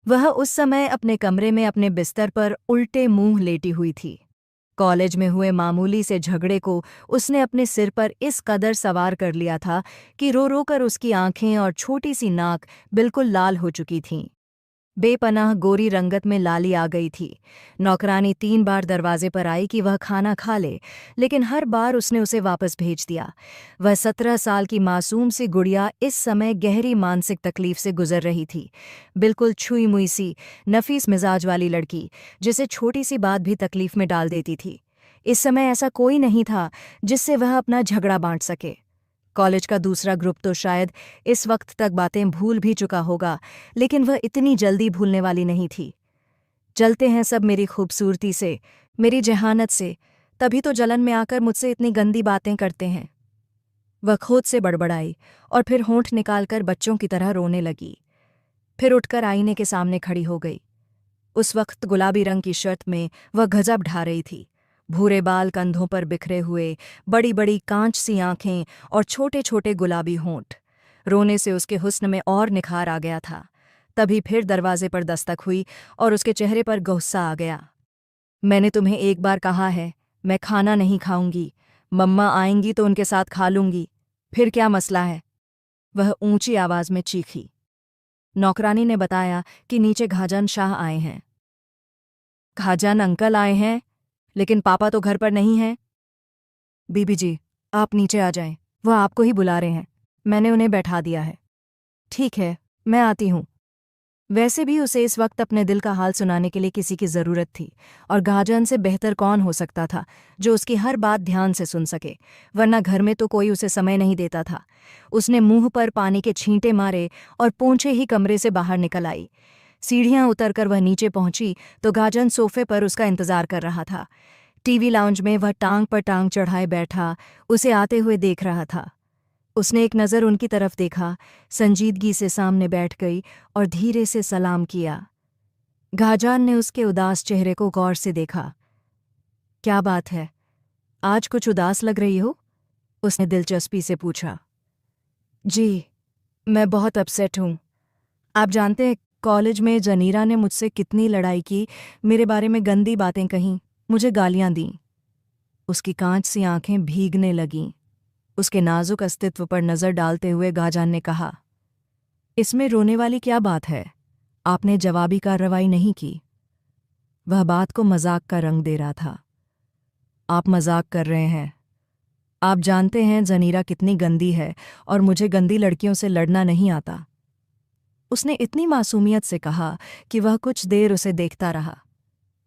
वह उस समय अपने कमरे में अपने बिस्तर पर उल्टे मुंह लेटी हुई थी। कॉलेज में हुए मामूली से झगड़े को उसने अपने सिर पर इस कदर सवार कर लिया था कि रो रो कर उसकी आंखें और छोटी सी नाक बिल्कुल लाल हो चुकी थीं। बेपनाह गोरी रंगत में लाली आ गई थी। नौकरानी 3 बार दरवाजे पर आई कि वह खाना खा ले, लेकिन हर बार उसने उसे वापस भेज दिया। वह 17 साल की मासूम सी गुड़िया इस समय गहरी मानसिक तकलीफ से गुजर रही थी। बिल्कुल छुई मुई सी, नफीस मिजाज वाली लड़की, जिसे छोटी सी बात भी तकलीफ में डाल देती थी। इस समय ऐसा कोई नहीं था जिससे वह अपना झगड़ा बांट सके। कॉलेज का दूसरा ग्रुप तो शायद इस वक्त तक बातें भूल भी चुका होगा, लेकिन वह इतनी जल्दी भूलने वाली नहीं थी। जलते हैं सब मेरी खूबसूरती से, मेरी जहानत से, तभी तो जलन में आकर मुझसे इतनी गंदी बातें करते हैं। वह खुद से बड़बड़ाई और फिर होंठ निकालकर बच्चों की तरह रोने लगी। फिर उठकर आईने के सामने खड़ी हो गई। उस वक्त गुलाबी रंग की शर्ट में वह गजब ढा रही थी। भूरे बाल कंधों पर बिखरे हुए, बड़ी बड़ी कांच सी आंखें और छोटे छोटे गुलाबी होंठ। रोने से उसके हुस्न में और निखार आ गया था। तभी फिर दरवाजे पर दस्तक हुई और उसके चेहरे पर गुस्सा आ गया। मैंने तुम्हें एक बार कहा है, मैं खाना नहीं खाऊंगी। मम्मा आएंगी तो उनके साथ खा लूंगी। फिर क्या मसला है? वह ऊंची आवाज में चीखी। नौकरानी ने बताया कि नीचे घाजन शाह आए हैं। घाजन अंकल आए हैं? लेकिन पापा तो घर पर नहीं हैं। बीबी जी, आप नीचे आ जाएं, वह आपको ही बुला रहे हैं। मैंने उन्हें बैठा दिया है। ठीक है, मैं आती हूँ। वैसे भी उसे इस वक्त अपने दिल का हाल सुनाने के लिए किसी की ज़रूरत थी, और घाजन से बेहतर कौन हो सकता था जो उसकी हर बात ध्यान से सुन सके, वरना घर में तो कोई उसे समय नहीं देता था। उसने मुंह पर पानी के छींटे मारे और पोंछे ही कमरे से बाहर निकल आई। सीढ़ियां उतरकर वह नीचे पहुंची तो घाजन सोफे पर उसका इंतजार कर रहा था। टीवी लाउंज में वह टांग पर टांग चढ़ाए बैठा उसे आते हुए देख रहा था। उसने एक नज़र उनकी तरफ देखा, संजीदगी से सामने बैठ गई और धीरे से सलाम किया। घाजान ने उसके उदास चेहरे को गौर से देखा। क्या बात है, आज कुछ उदास लग रही हो? उसने दिलचस्पी से पूछा। जी, मैं बहुत अपसेट हूँ। आप जानते हैं, कॉलेज में जनीरा ने मुझसे कितनी लड़ाई की, मेरे बारे में गंदी बातें कहीं, मुझे गालियां दीं। उसकी कांच सी आंखें भीगने लगीं। उसके नाजुक अस्तित्व पर नजर डालते हुए घाजान ने कहा, इसमें रोने वाली क्या बात है? आपने जवाबी कार्रवाई नहीं की। वह बात को मजाक का रंग दे रहा था। आप मजाक कर रहे हैं। आप जानते हैं जनीरा कितनी गंदी है और मुझे गंदी लड़कियों से लड़ना नहीं आता। उसने इतनी मासूमियत से कहा कि वह कुछ देर उसे देखता रहा।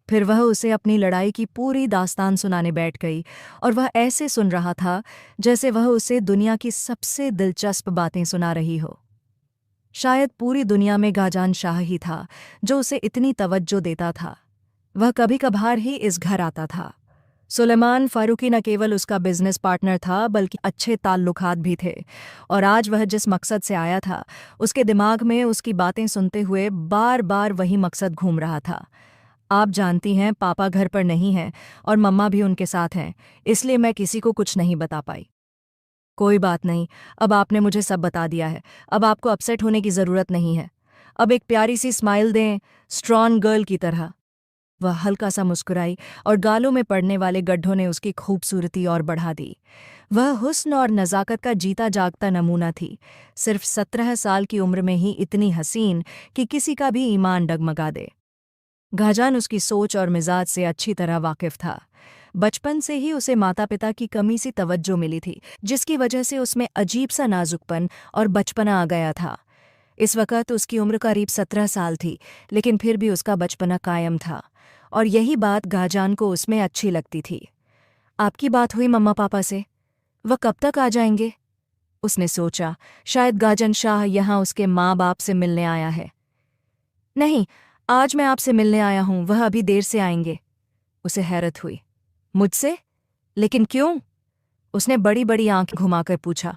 फिर वह उसे अपनी लड़ाई की पूरी दास्तान सुनाने बैठ गई, और वह ऐसे सुन रहा था जैसे वह उसे दुनिया की सबसे दिलचस्प बातें सुना रही हो। शायद पूरी दुनिया में घाजान शाह ही था जो उसे इतनी तवज्जो देता था। वह कभी कभार ही इस घर आता था। सुलेमान फारूकी न केवल उसका बिजनेस पार्टनर था बल्कि अच्छे ताल्लुकात भी थे, और आज वह जिस मकसद से आया था उसके दिमाग में उसकी बातें सुनते हुए बार बार वही मकसद घूम रहा था। आप जानती हैं, पापा घर पर नहीं हैं और मम्मा भी उनके साथ हैं, इसलिए मैं किसी को कुछ नहीं बता पाई। कोई बात नहीं, अब आपने मुझे सब बता दिया है। अब आपको अपसेट होने की ज़रूरत नहीं है। अब एक प्यारी सी स्माइल दें, स्ट्रॉन्ग गर्ल की तरह। वह हल्का सा मुस्कुराई और गालों में पड़ने वाले गड्ढों ने उसकी खूबसूरती और बढ़ा दी। वह हुस्न और नज़ाकत का जीता जागता नमूना थी। सिर्फ 17 साल की उम्र में ही इतनी हसीन कि किसी का भी ईमान डगमगा दे। घाजान उसकी सोच और मिजाज से अच्छी तरह वाकिफ था। बचपन से ही उसे माता पिता की कमी सी तवज्जो मिली थी, जिसकी वजह से उसमें अजीब सा नाजुकपन और बचपना आ गया था। इस वक्त उसकी उम्र करीब 17 साल थी, लेकिन फिर भी उसका बचपना कायम था, और यही बात घाजान को उसमें अच्छी लगती थी। आपकी बात हुई मम्मा पापा से? वह कब तक आ जाएंगे? उसने सोचा, शायद गाजन शाह यहाँ उसके माँ बाप से मिलने आया है। नहीं, आज मैं आपसे मिलने आया हूँ, वह अभी देर से आएंगे। उसे हैरत हुई। मुझसे? लेकिन क्यों? उसने बड़ी बड़ी आंखें घुमाकर पूछा।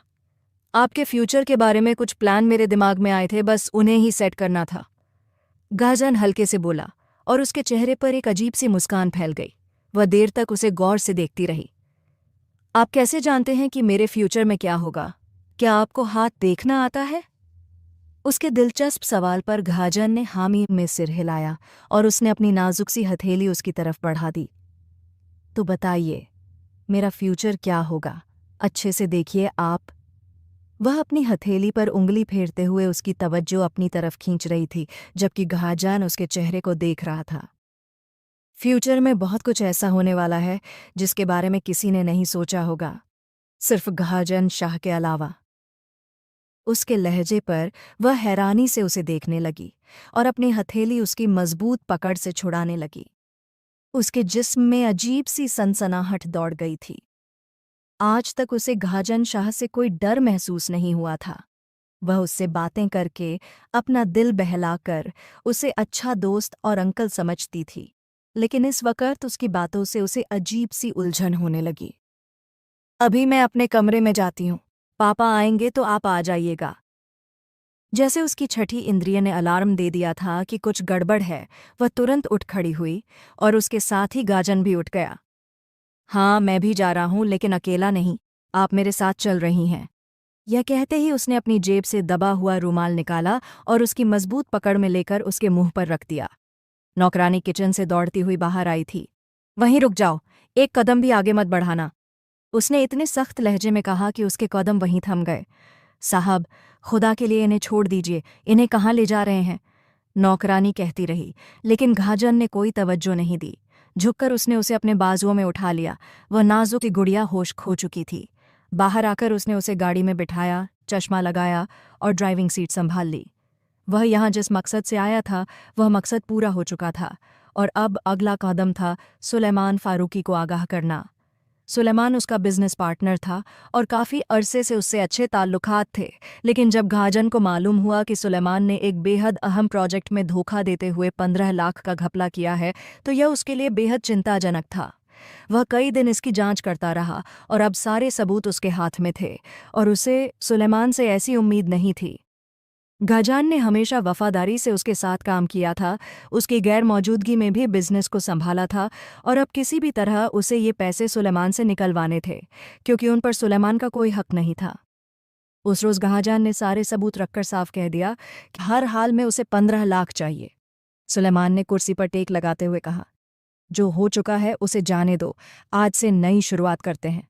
आपके फ्यूचर के बारे में कुछ प्लान मेरे दिमाग में आए थे, बस उन्हें ही सेट करना था। गाजन हल्के से बोला, और उसके चेहरे पर एक अजीब सी मुस्कान फैल गई। वह देर तक उसे गौर से देखती रही। आप कैसे जानते हैं कि मेरे फ्यूचर में क्या होगा? क्या आपको हाथ देखना आता है? उसके दिलचस्प सवाल पर घाजन ने हामी में सिर हिलाया और उसने अपनी नाजुक सी हथेली उसकी तरफ बढ़ा दी। तो बताइए, मेरा फ्यूचर क्या होगा? अच्छे से देखिए आप। वह अपनी हथेली पर उंगली फेरते हुए उसकी तवज्जो अपनी तरफ खींच रही थी, जबकि घाजान उसके चेहरे को देख रहा था। फ्यूचर में बहुत कुछ ऐसा होने वाला है जिसके बारे में किसी ने नहीं सोचा होगा, सिर्फ घाजन शाह के अलावा। उसके लहजे पर वह हैरानी से उसे देखने लगी और अपनी हथेली उसकी मजबूत पकड़ से छुड़ाने लगी। उसके जिस्म में अजीब सी सनसनाहट दौड़ गई थी। आज तक उसे घाजन शाह से कोई डर महसूस नहीं हुआ था। वह उससे बातें करके, अपना दिल बहलाकर उसे अच्छा दोस्त और अंकल समझती थी, लेकिन इस वक्त उसकी बातों से उसे अजीब सी उलझन होने लगी। अभी मैं अपने कमरे में जाती हूँ, पापा आएंगे तो आप आ जाइएगा। जैसे उसकी छठी इंद्रिय ने अलार्म दे दिया था कि कुछ गड़बड़ है, वह तुरंत उठ खड़ी हुई और उसके साथ ही गाजन भी उठ गया। हाँ, मैं भी जा रहा हूँ, लेकिन अकेला नहीं, आप मेरे साथ चल रही हैं। यह कहते ही उसने अपनी जेब से दबा हुआ रूमाल निकाला और उसकी मजबूत पकड़ में लेकर उसके मुंह पर रख दिया। नौकरानी किचन से दौड़ती हुई बाहर आई थी। वहीं रुक जाओ, एक कदम भी आगे मत बढ़ाना, उसने इतने सख्त लहजे में कहा कि उसके कदम वहीं थम गए। साहब, खुदा के लिए इन्हें छोड़ दीजिए, इन्हें कहाँ ले जा रहे हैं? नौकरानी कहती रही, लेकिन घाजन ने कोई तवज्जो नहीं दी। झुककर उसने उसे अपने बाजुओं में उठा लिया। वह नाजुक सी गुड़िया होश खो चुकी थी। बाहर आकर उसने उसे गाड़ी में बिठाया, चश्मा लगाया और ड्राइविंग सीट संभाल ली। वह यहाँ जिस मकसद से आया था, वह मकसद पूरा हो चुका था और अब अगला कदम था सुलेमान फारूकी को आगाह करना। सुलेमान उसका बिजनेस पार्टनर था और काफ़ी अरसे से उससे अच्छे ताल्लुकात थे, लेकिन जब घाजन को मालूम हुआ कि सुलेमान ने एक बेहद अहम प्रोजेक्ट में धोखा देते हुए 15 लाख का घपला किया है, तो यह उसके लिए बेहद चिंताजनक था। वह कई दिन इसकी जांच करता रहा और अब सारे सबूत उसके हाथ में थे और उसे सुलेमान से ऐसी उम्मीद नहीं थी। घाजान ने हमेशा वफादारी से उसके साथ काम किया था, उसकी गैर मौजूदगी में भी बिजनेस को संभाला था और अब किसी भी तरह उसे ये पैसे सुलेमान से निकलवाने थे, क्योंकि उन पर सुलेमान का कोई हक नहीं था। उस रोज़ घाजान ने सारे सबूत रखकर साफ कह दिया कि हर हाल में उसे 15 लाख चाहिए। सुलेमान ने कुर्सी पर टेक लगाते हुए कहा, जो हो चुका है उसे जाने दो, आज से नई शुरुआत करते हैं।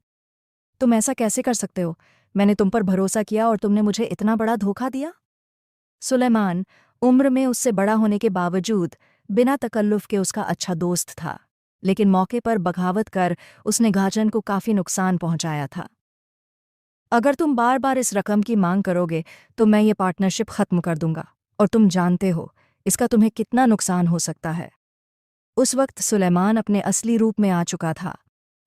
तुम ऐसा कैसे कर सकते हो? मैंने तुम पर भरोसा किया और तुमने मुझे इतना बड़ा धोखा दिया। सुलेमान उम्र में उससे बड़ा होने के बावजूद बिना तकल्लुफ के उसका अच्छा दोस्त था, लेकिन मौके पर बगावत कर उसने घाजन को काफ़ी नुकसान पहुंचाया था। अगर तुम बार बार इस रकम की मांग करोगे तो मैं ये पार्टनरशिप खत्म कर दूंगा, और तुम जानते हो इसका तुम्हें कितना नुकसान हो सकता है। उस वक्त सुलेमान अपने असली रूप में आ चुका था।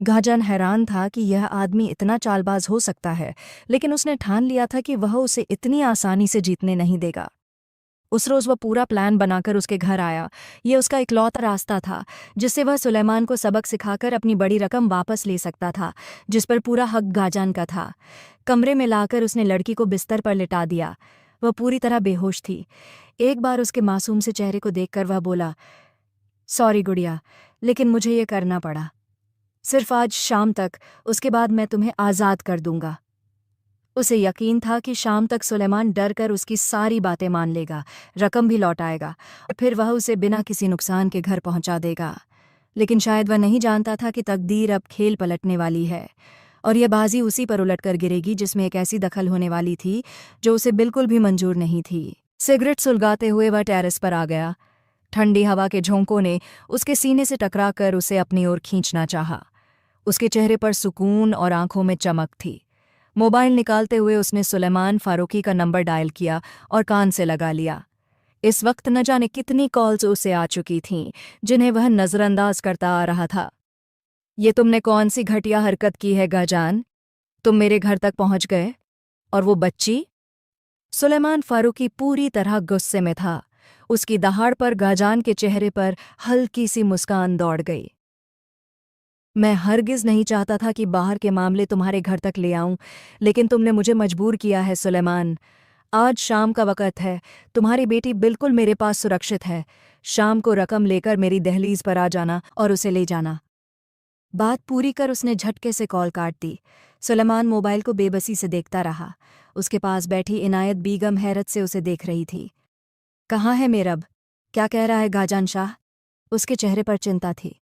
घाजन हैरान था कि यह आदमी इतना चालबाज हो सकता है, लेकिन उसने ठान लिया था कि वह उसे इतनी आसानी से जीतने नहीं देगा। उस रोज़ वह पूरा प्लान बनाकर उसके घर आया। ये उसका इकलौता रास्ता था जिससे वह सुलेमान को सबक सिखाकर अपनी बड़ी रकम वापस ले सकता था, जिस पर पूरा हक घाजान का था। कमरे में लाकर उसने लड़की को बिस्तर पर लिटा दिया। वह पूरी तरह बेहोश थी। एक बार उसके मासूम से चेहरे को देखकर वह बोला, सॉरी गुड़िया, लेकिन मुझे ये करना पड़ा। सिर्फ आज शाम तक, उसके बाद मैं तुम्हें आज़ाद कर दूंगा। उसे यकीन था कि शाम तक सुलेमान डर कर उसकी सारी बातें मान लेगा, रकम भी लौटाएगा और फिर वह उसे बिना किसी नुकसान के घर पहुंचा देगा। लेकिन शायद वह नहीं जानता था कि तकदीर अब खेल पलटने वाली है और यह बाजी उसी पर उलट कर गिरेगी जिसमें एक ऐसी दखल होने वाली थी जो उसे बिल्कुल भी मंजूर नहीं थी। सिगरेट सुलगाते हुए वह टेरेस पर आ गया। ठंडी हवा के झोंकों ने उसके सीने से टकराकर उसे अपनी ओर खींचना चाहा। उसके चेहरे पर सुकून और आंखों में चमक थी। मोबाइल निकालते हुए उसने सुलेमान फारूकी का नंबर डायल किया और कान से लगा लिया। इस वक्त न जाने कितनी कॉल्स उसे आ चुकी थीं, जिन्हें वह नज़रअंदाज करता आ रहा था। ये तुमने कौन सी घटिया हरकत की है घाजान? तुम मेरे घर तक पहुंच गए, और वो बच्ची? सुलेमान फारूकी पूरी तरह गुस्से में था। उसकी दहाड़ पर घाजान के चेहरे पर हल्की सी मुस्कान दौड़ गई। मैं हरगिज़ नहीं चाहता था कि बाहर के मामले तुम्हारे घर तक ले आऊं, लेकिन तुमने मुझे मजबूर किया है सुलेमान। आज शाम का वक़्त है, तुम्हारी बेटी बिल्कुल मेरे पास सुरक्षित है। शाम को रकम लेकर मेरी दहलीज पर आ जाना और उसे ले जाना। बात पूरी कर उसने झटके से कॉल काट दी। सुलेमान मोबाइल को बेबसी से देखता रहा। उसके पास बैठी इनायत बीगम हैरत से उसे देख रही थी। कहाँ है मेरब? क्या कह रहा है गाजान शाह? उसके चेहरे पर चिंता थी।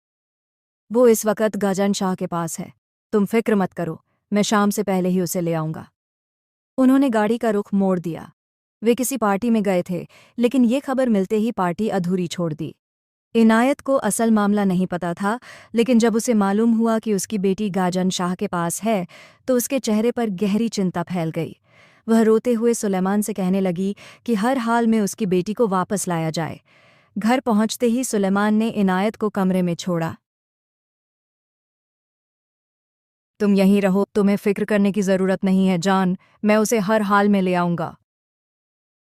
वो इस वक्त गाजान शाह के पास है। तुम फिक्र मत करो, मैं शाम से पहले ही उसे ले आऊंगा। उन्होंने गाड़ी का रुख मोड़ दिया। वे किसी पार्टी में गए थे, लेकिन ये खबर मिलते ही पार्टी अधूरी छोड़ दी। इनायत को असल मामला नहीं पता था, लेकिन जब उसे मालूम हुआ कि उसकी बेटी गाजन शाह के पास है तो उसके चेहरे पर गहरी चिंता फैल गई। वह रोते हुए सुलेमान से कहने लगी कि हर हाल में उसकी बेटी को वापस लाया जाए। घर पहुंचते ही सुलेमान ने इनायत को कमरे में छोड़ा। तुम यहीं रहो, तुम्हें फिक्र करने की जरूरत नहीं है जान, मैं उसे हर हाल में ले आऊंगा।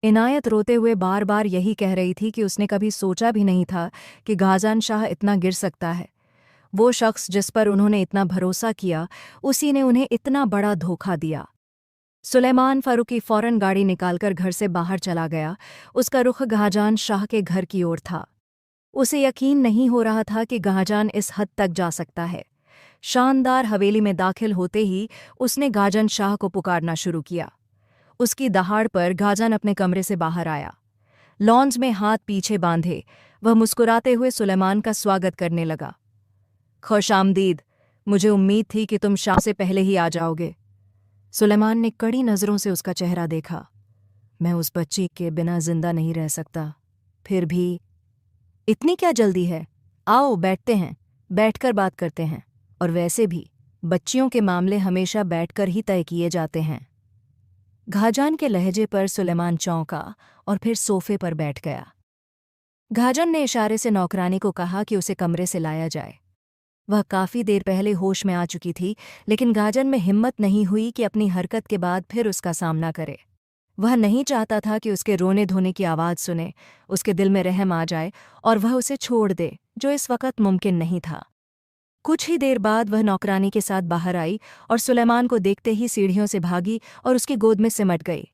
इनायत रोते हुए बार बार यही कह रही थी कि उसने कभी सोचा भी नहीं था कि गाजान शाह इतना गिर सकता है। वो शख्स जिस पर उन्होंने इतना भरोसा किया, उसी ने उन्हें इतना बड़ा धोखा दिया। सुलेमान फारूकी फौरन गाड़ी निकालकर घर से बाहर चला गया। उसका रुख गाजान शाह के घर की ओर था। उसे यकीन नहीं हो रहा था कि गाजान इस हद तक जा सकता है। शानदार हवेली में दाखिल होते ही उसने गाजन शाह को पुकारना शुरू किया। उसकी दहाड़ पर गाजन अपने कमरे से बाहर आया। लॉन्ज में हाथ पीछे बांधे वह मुस्कुराते हुए सुलेमान का स्वागत करने लगा। खुशामदीद, मुझे उम्मीद थी कि तुम शाम से पहले ही आ जाओगे। सुलेमान ने कड़ी नज़रों से उसका चेहरा देखा। मैं उस बच्ची के बिना जिंदा नहीं रह सकता, फिर भी इतनी क्या जल्दी है? आओ बैठते हैं, बैठकर बात करते हैं। और वैसे भी बच्चियों के मामले हमेशा बैठकर ही तय किए जाते हैं। घाजान के लहजे पर सुलेमान चौंका और फिर सोफे पर बैठ गया। घाजन ने इशारे से नौकरानी को कहा कि उसे कमरे से लाया जाए। वह काफी देर पहले होश में आ चुकी थी, लेकिन घाजन में हिम्मत नहीं हुई कि अपनी हरकत के बाद फिर उसका सामना करे। वह नहीं चाहता था कि उसके रोने धोने की आवाज़ सुने, उसके दिल में रहम आ जाए और वह उसे छोड़ दे, जो इस वक्त मुमकिन नहीं था। कुछ ही देर बाद वह नौकरानी के साथ बाहर आई और सुलेमान को देखते ही सीढ़ियों से भागी और उसकी गोद में सिमट गई।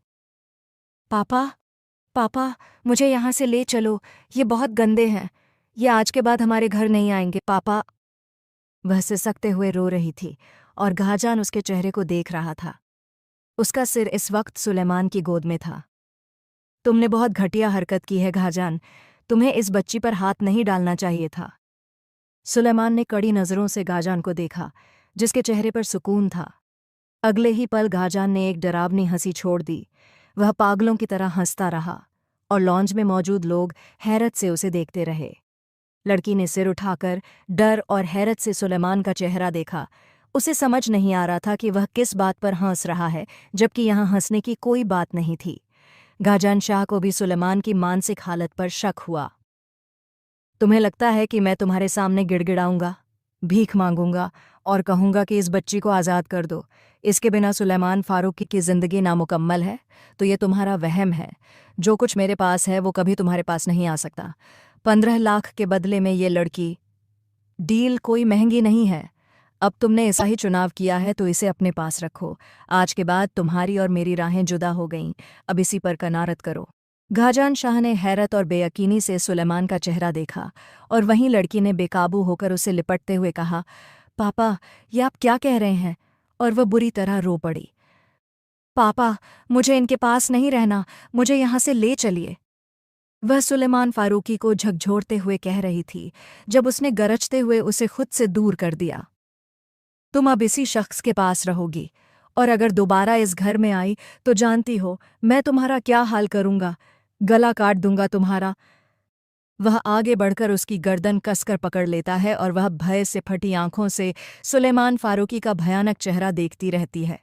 पापा, पापा, मुझे यहाँ से ले चलो, ये बहुत गंदे हैं, ये आज के बाद हमारे घर नहीं आएंगे पापा। वह सिसकते हुए रो रही थी और घाजान उसके चेहरे को देख रहा था। उसका सिर इस वक्त सुलेमान की गोद में था। तुमने बहुत घटिया हरकत की है घाजान, तुम्हें इस बच्ची पर हाथ नहीं डालना चाहिए था। सुलेमान ने कड़ी नज़रों से गाजान को देखा, जिसके चेहरे पर सुकून था। अगले ही पल गाजान ने एक डरावनी हंसी छोड़ दी। वह पागलों की तरह हंसता रहा और लॉन्ज में मौजूद लोग हैरत से उसे देखते रहे। लड़की ने सिर उठाकर डर और हैरत से सुलेमान का चेहरा देखा। उसे समझ नहीं आ रहा था कि वह किस बात पर हंस रहा है, जबकि यहाँ हंसने की कोई बात नहीं थी। गाजान शाह को भी सुलेमान की मानसिक हालत पर शक हुआ। तुम्हें लगता है कि मैं तुम्हारे सामने गिड़गिड़ाऊंगा, भीख मांगूंगा और कहूंगा कि इस बच्ची को आज़ाद कर दो, इसके बिना सुलेमान फारूकी की ज़िंदगी नामुकम्मल है? तो ये तुम्हारा वहम है। जो कुछ मेरे पास है वो कभी तुम्हारे पास नहीं आ सकता। 15 लाख के बदले में ये लड़की। डील कोई महंगी नहीं है। अब तुमने ऐसा ही चुनाव किया है तो इसे अपने पास रखो। आज के बाद तुम्हारी और मेरी राहें जुदा हो गईं। अब इसी पर कनारत करो। घाजान शाह ने हैरत और बेयकीनी से सुलेमान का चेहरा देखा और वहीं लड़की ने बेकाबू होकर उसे लिपटते हुए कहा, पापा, ये आप क्या कह रहे हैं? और वह बुरी तरह रो पड़ी। पापा, मुझे इनके पास नहीं रहना, मुझे यहाँ से ले चलिए। वह सुलेमान फारूकी को झकझोरते हुए कह रही थी, जब उसने गरजते हुए उसे खुद से दूर कर दिया। तुम अब इसी शख्स के पास रहोगी, और अगर दोबारा इस घर में आई तो जानती हो मैं तुम्हारा क्या हाल करूंगा, गला काट दूंगा तुम्हारा। वह आगे बढ़कर उसकी गर्दन कसकर पकड़ लेता है और वह भय से फटी आंखों से सुलेमान फारूकी का भयानक चेहरा देखती रहती है।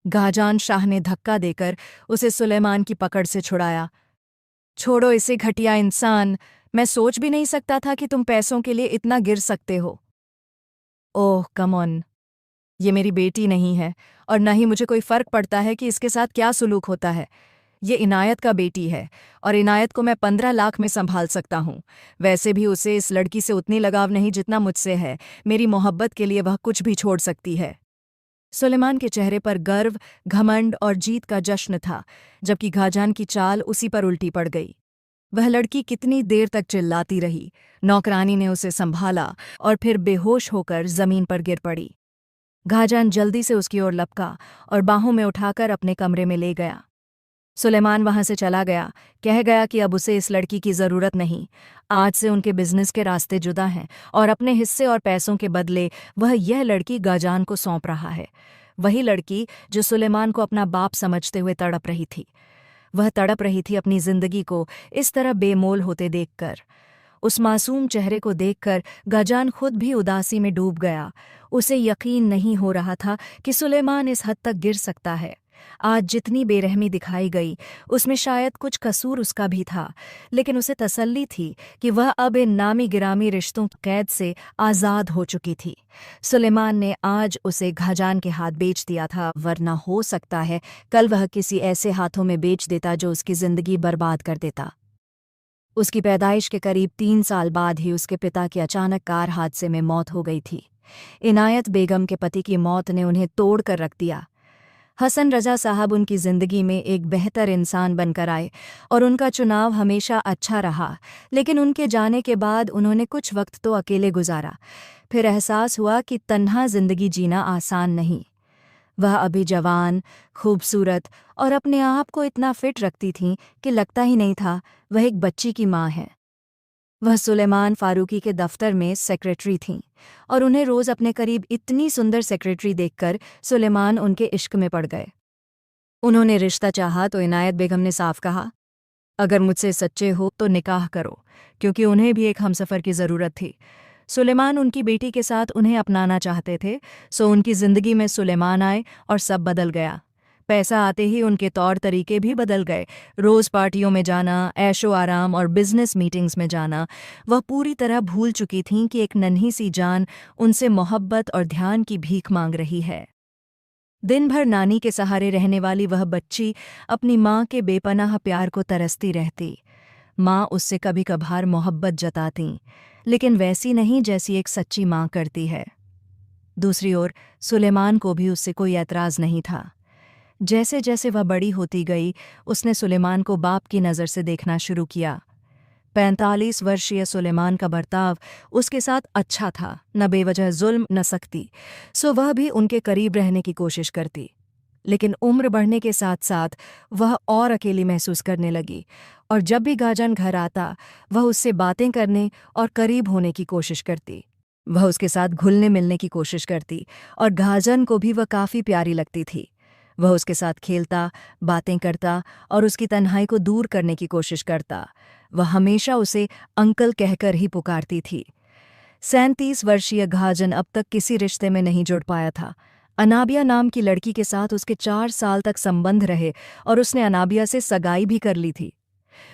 गाजान शाह ने धक्का देकर उसे सुलेमान की पकड़ से छुड़ाया। छोड़ो इसे घटिया इंसान, मैं सोच भी नहीं सकता था कि तुम पैसों के लिए इतना गिर सकते हो। ओह कम ऑन, ये मेरी बेटी नहीं है और न ही मुझे कोई फ़र्क पड़ता है कि इसके साथ क्या सुलूक होता है। ये इनायत का बेटी है और इनायत को मैं 15 लाख में संभाल सकता हूँ। वैसे भी उसे इस लड़की से उतनी लगाव नहीं जितना मुझसे है। मेरी मोहब्बत के लिए वह कुछ भी छोड़ सकती है। सुलेमान के चेहरे पर गर्व, घमंड और जीत का जश्न था, जबकि घाजान की चाल उसी पर उल्टी पड़ गई। वह लड़की कितनी देर तक चिल्लाती रही। नौकरानी ने उसे संभाला और फिर बेहोश होकर जमीन पर गिर पड़ी। घाजान जल्दी से उसकी ओर लपका और बाहों में उठाकर अपने कमरे में ले गया। सुलेमान वहां से चला गया, कह गया कि अब उसे इस लड़की की जरूरत नहीं। आज से उनके बिजनेस के रास्ते जुदा हैं और अपने हिस्से और पैसों के बदले वह यह लड़की गाजान को सौंप रहा है। वही लड़की जो सुलेमान को अपना बाप समझते हुए तड़प रही थी। वह तड़प रही थी अपनी जिंदगी को इस तरह बेमोल होते देखकर। उस मासूम चेहरे को देखकर गाजान खुद भी उदासी में डूब गया। उसे यकीन नहीं हो रहा था कि सुलेमान इस हद तक गिर सकता है। आज जितनी बेरहमी दिखाई गई उसमें शायद कुछ कसूर उसका भी था, लेकिन उसे तसल्ली थी कि वह अब इन नामी गिरामी रिश्तों की कैद से आज़ाद हो चुकी थी। सुलेमान ने आज उसे घाजान के हाथ बेच दिया था, वरना हो सकता है कल वह किसी ऐसे हाथों में बेच देता जो उसकी जिंदगी बर्बाद कर देता। उसकी पैदाइश के करीब 3 साल बाद ही उसके पिता की अचानक कार हादसे में मौत हो गई थी। इनायत बेगम के पति की मौत ने उन्हें तोड़ कर रख दिया। हसन रजा साहब उनकी जिंदगी में एक बेहतर इंसान बनकर आए और उनका चुनाव हमेशा अच्छा रहा, लेकिन उनके जाने के बाद उन्होंने कुछ वक्त तो अकेले गुजारा। फिर एहसास हुआ कि तन्हा जिंदगी जीना आसान नहीं। वह अभी जवान, खूबसूरत और अपने आप को इतना फिट रखती थीं कि लगता ही नहीं था वह एक बच्ची की माँ है। वह सुलेमान फारूकी के दफ्तर में सेक्रेटरी थीं और उन्हें रोज़ अपने करीब इतनी सुंदर सेक्रेटरी देखकर सुलेमान उनके इश्क में पड़ गए। उन्होंने रिश्ता चाहा तो इनायत बेगम ने साफ कहा, अगर मुझसे सच्चे हो तो निकाह करो, क्योंकि उन्हें भी एक हमसफ़र की ज़रूरत थी। सुलेमान उनकी बेटी के साथ उन्हें अपनाना चाहते थे, सो उनकी ज़िंदगी में सुलेमान आए और सब बदल गया। पैसा आते ही उनके तौर तरीके भी बदल गए। रोज़ पार्टियों में जाना, ऐशो आराम और बिजनेस मीटिंग्स में जाना। वह पूरी तरह भूल चुकी थीं कि एक नन्ही सी जान उनसे मोहब्बत और ध्यान की भीख मांग रही है। दिन भर नानी के सहारे रहने वाली वह बच्ची अपनी माँ के बेपनाह प्यार को तरसती रहती। माँ उससे कभी कभार मोहब्बत जताती, लेकिन वैसी नहीं जैसी एक सच्ची माँ करती है। दूसरी ओर सुलेमान को भी उससे कोई ऐतराज़ नहीं था। जैसे जैसे वह बड़ी होती गई उसने सुलेमान को बाप की नज़र से देखना शुरू किया। 45 वर्षीय सुलेमान का बर्ताव उसके साथ अच्छा था, न बेवजह जुल्म न सख्ती, सो वह भी उनके करीब रहने की कोशिश करती। लेकिन उम्र बढ़ने के साथ साथ वह और अकेली महसूस करने लगी, और जब भी गाजान घर आता वह उससे बातें करने और करीब होने की कोशिश करती। वह उसके साथ घुलने मिलने की कोशिश करती और गाजान को भी वह काफ़ी प्यारी लगती थी। वह उसके साथ खेलता, बातें करता और उसकी तन्हाई को दूर करने की कोशिश करता। वह हमेशा उसे अंकल कहकर ही पुकारती थी। 37 वर्षीय घाजन अब तक किसी रिश्ते में नहीं जुड़ पाया था। अनाबिया नाम की लड़की के साथ उसके 4 साल तक संबंध रहे और उसने अनाबिया से सगाई भी कर ली थी।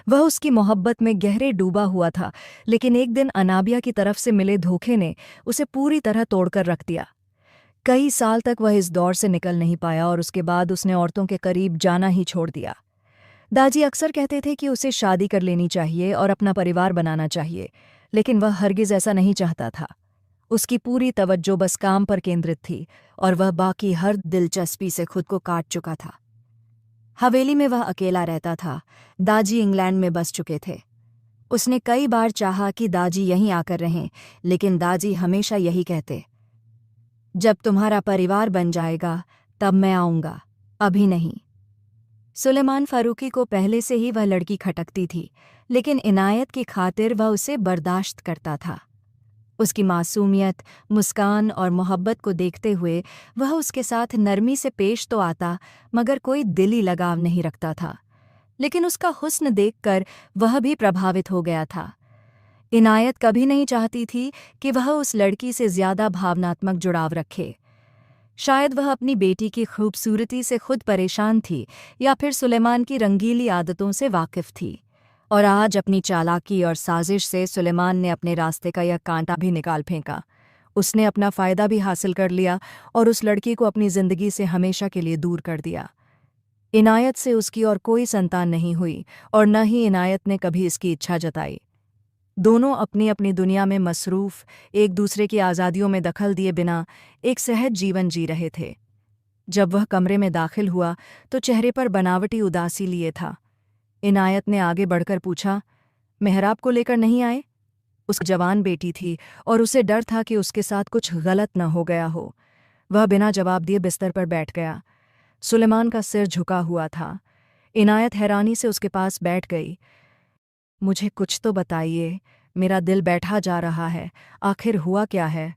वह उसकी मोहब्बत में गहरे डूबा हुआ था, लेकिन एक दिन अनाबिया की तरफ से मिले धोखे ने उसे पूरी तरह तोड़कर रख दिया। कई साल तक वह इस दौर से निकल नहीं पाया और उसके बाद उसने औरतों के करीब जाना ही छोड़ दिया। दादी अक्सर कहते थे कि उसे शादी कर लेनी चाहिए और अपना परिवार बनाना चाहिए, लेकिन वह हरगिज़ ऐसा नहीं चाहता था। उसकी पूरी तवज्जो बस काम पर केंद्रित थी और वह बाकी हर दिलचस्पी से खुद को काट चुका था। हवेली में वह अकेला रहता था। दादी इंग्लैंड में बस चुके थे। उसने कई बार चाहा कि दादी यहीं आकर रहें, लेकिन दादी हमेशा यही कहते, जब तुम्हारा परिवार बन जाएगा तब मैं आऊँगा, अभी नहीं। सुलेमान फारूकी को पहले से ही वह लड़की खटकती थी, लेकिन इनायत की खातिर वह उसे बर्दाश्त करता था। उसकी मासूमियत, मुस्कान और मोहब्बत को देखते हुए वह उसके साथ नरमी से पेश तो आता, मगर कोई दिली लगाव नहीं रखता था। लेकिन उसका हुस्न देखकर वह भी प्रभावित हो गया था। इनायत कभी नहीं चाहती थी कि वह उस लड़की से ज्यादा भावनात्मक जुड़ाव रखे। शायद वह अपनी बेटी की खूबसूरती से खुद परेशान थी या फिर सुलेमान की रंगीली आदतों से वाकिफ थी। और आज अपनी चालाकी और साजिश से सुलेमान ने अपने रास्ते का यह कांटा भी निकाल फेंका। उसने अपना फ़ायदा भी हासिल कर लिया और उस लड़की को अपनी ज़िंदगी से हमेशा के लिए दूर कर दिया। इनायत से उसकी और कोई संतान नहीं हुई और न ही इनायत ने कभी इसकी इच्छा जताई। दोनों अपनी अपनी दुनिया में मसरूफ़, एक दूसरे की आज़ादियों में दखल दिए बिना एक सहज जीवन जी रहे थे। जब वह कमरे में दाखिल हुआ तो चेहरे पर बनावटी उदासी लिए था। इनायत ने आगे बढ़कर पूछा, मेहराब को लेकर नहीं आए? उसकी जवान बेटी थी और उसे डर था कि उसके साथ कुछ गलत न हो गया हो। वह बिना जवाब दिए बिस्तर पर बैठ गया। सुलेमान का सिर झुका हुआ था। इनायत हैरानी से उसके पास बैठ गई। मुझे कुछ तो बताइए, मेरा दिल बैठा जा रहा है, आखिर हुआ क्या है?